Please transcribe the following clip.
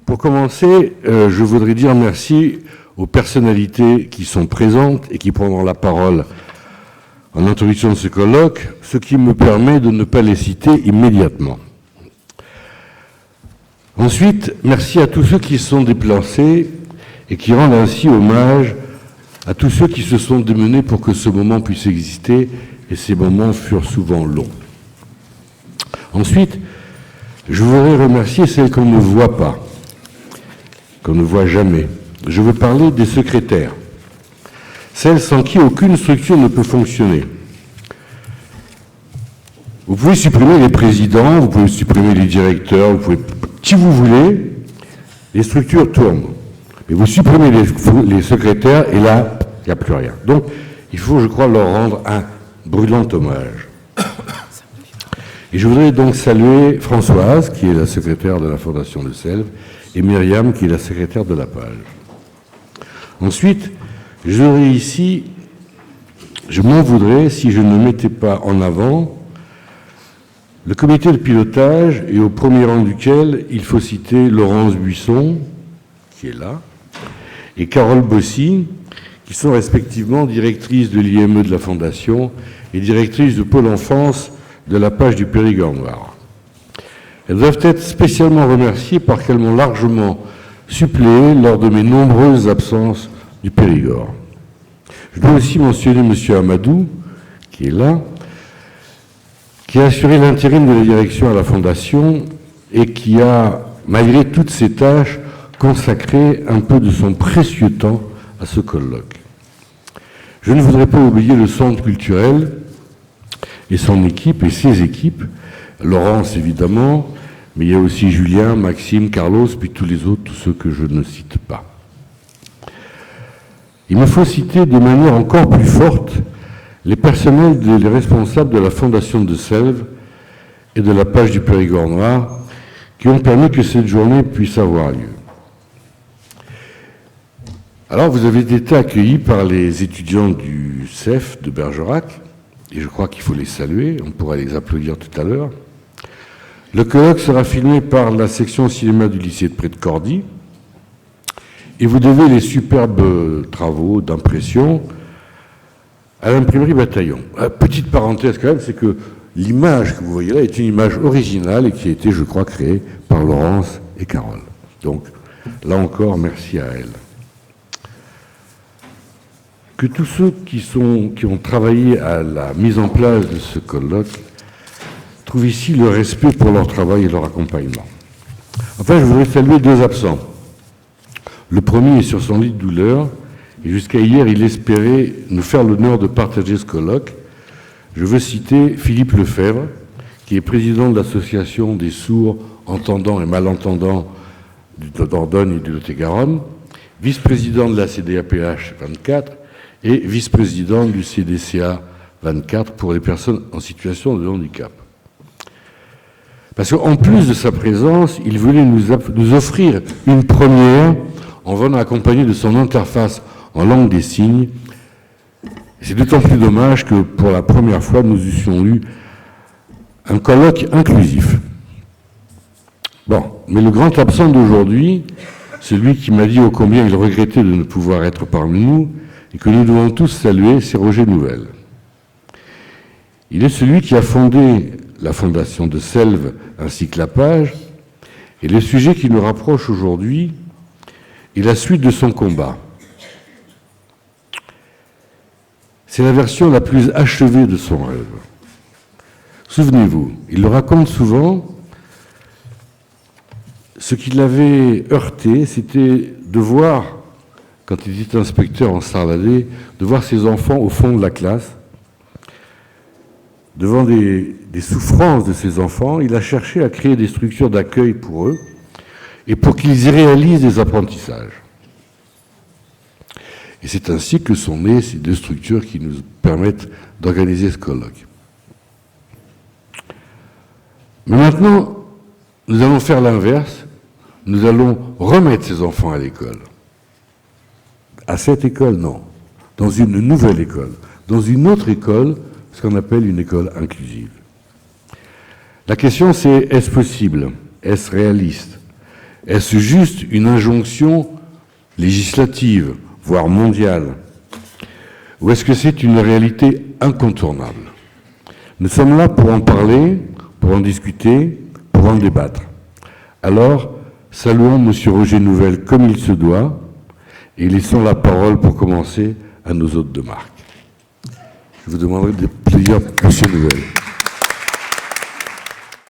Pour commencer, je voudrais dire merci aux personnalités qui sont présentes et qui prendront la parole en introduction de ce colloque, ce qui me permet de ne pas les citer immédiatement. Ensuite, merci à tous ceux qui se sont déplacés et qui rendent ainsi hommage à tous ceux qui se sont démenés pour que ce moment puisse exister, et ces moments furent souvent longs. Ensuite, je voudrais remercier celles qu'on ne voit pas, qu'on ne voit jamais. Je veux parler des secrétaires, celles sans qui aucune structure ne peut fonctionner. Vous pouvez supprimer les présidents, vous pouvez supprimer les directeurs, vous pouvez, qui vous voulez, les structures tournent. Mais vous supprimez les secrétaires et là, il n'y a plus rien. Donc, il faut, je crois, leur rendre un brûlant hommage. Et je voudrais donc saluer Françoise, qui est la secrétaire de la Fondation de Selve, et Myriam, qui est la secrétaire de la page. Ensuite, je m'en voudrais si je ne mettais pas en avant le comité de pilotage, et au premier rang duquel il faut citer Laurence Buisson, qui est là, et Carole Bossy, qui sont respectivement directrices de l'IME de la Fondation et directrices de Pôle Enfance de la page du Périgord noir. Elles doivent être spécialement remerciées parce qu'elles m'ont largement suppléé lors de mes nombreuses absences du Périgord. Je dois aussi mentionner M. Amadou, qui est là, qui a assuré l'intérim de la direction à la Fondation et qui a, malgré toutes ses tâches, consacré un peu de son précieux temps à ce colloque. Je ne voudrais pas oublier le centre culturel et son équipe et ses équipes, Laurence évidemment, mais il y a aussi Julien, Maxime, Carlos, puis tous les autres, tous ceux que je ne cite pas. Il me faut citer de manière encore plus forte les personnels et les responsables de la Fondation de Selve et de la page du Périgord noir qui ont permis que cette journée puisse avoir lieu. Alors, vous avez été accueillis par les étudiants du CEF de Bergerac, et je crois qu'il faut les saluer, on pourra les applaudir tout à l'heure. Le colloque sera filmé par la section cinéma du lycée de Près de Cordy, et vous devez les superbes travaux d'impression à l'imprimerie Bataillon. Petite parenthèse quand même, c'est que l'image que vous voyez là est une image originale et qui a été, je crois, créée par Laurence et Carole. Donc, là encore, merci à elles. Que tous ceux qui ont travaillé à la mise en place de ce colloque trouvent ici le respect pour leur travail et leur accompagnement. Enfin, je voudrais saluer deux absents. Le premier est sur son lit de douleur, et jusqu'à hier, il espérait nous faire l'honneur de partager ce colloque. Je veux citer Philippe Lefebvre, qui est président de l'association des sourds, entendants et malentendants de Dordogne et du Lot-et-Garonne, vice-président de la CDAPH 24 et vice-président du CDCA 24 pour les personnes en situation de handicap. Parce qu'en plus de sa présence, il voulait nous offrir une première en venant accompagné de son interface en langue des signes. C'est d'autant plus dommage que pour la première fois, nous eussions eu un colloque inclusif. Bon, mais le grand absent d'aujourd'hui, celui qui m'a dit ô combien il regrettait de ne pouvoir être parmi nous, et que nous devons tous saluer, c'est Roger Nouvel. Il est celui qui a fondé la Fondation de Selve ainsi que la page, et le sujet qui nous rapproche aujourd'hui est la suite de son combat. C'est la version la plus achevée de son rêve. Souvenez-vous, il le raconte souvent, ce qui l'avait heurté, c'était de voir, quand il était inspecteur en Sarladé, de voir ses enfants au fond de la classe. Devant des souffrances de ses enfants, il a cherché à créer des structures d'accueil pour eux et pour qu'ils y réalisent des apprentissages. Et c'est ainsi que sont nées ces deux structures qui nous permettent d'organiser ce colloque. Mais maintenant, nous allons faire l'inverse. Nous allons remettre ces enfants à l'école. À cette école, non. Dans une nouvelle école. Dans une autre école, ce qu'on appelle une école inclusive. La question c'est, est-ce possible? Est-ce réaliste? Est-ce juste une injonction législative, voire mondiale? Ou est-ce que c'est une réalité incontournable? Nous sommes là pour en parler, pour en discuter, pour en débattre. Alors, saluons M. Roger Nouvel comme il se doit et laissons la parole pour commencer à nos hôtes de marque. Je vous demanderai de plaisir, M. Nouvel.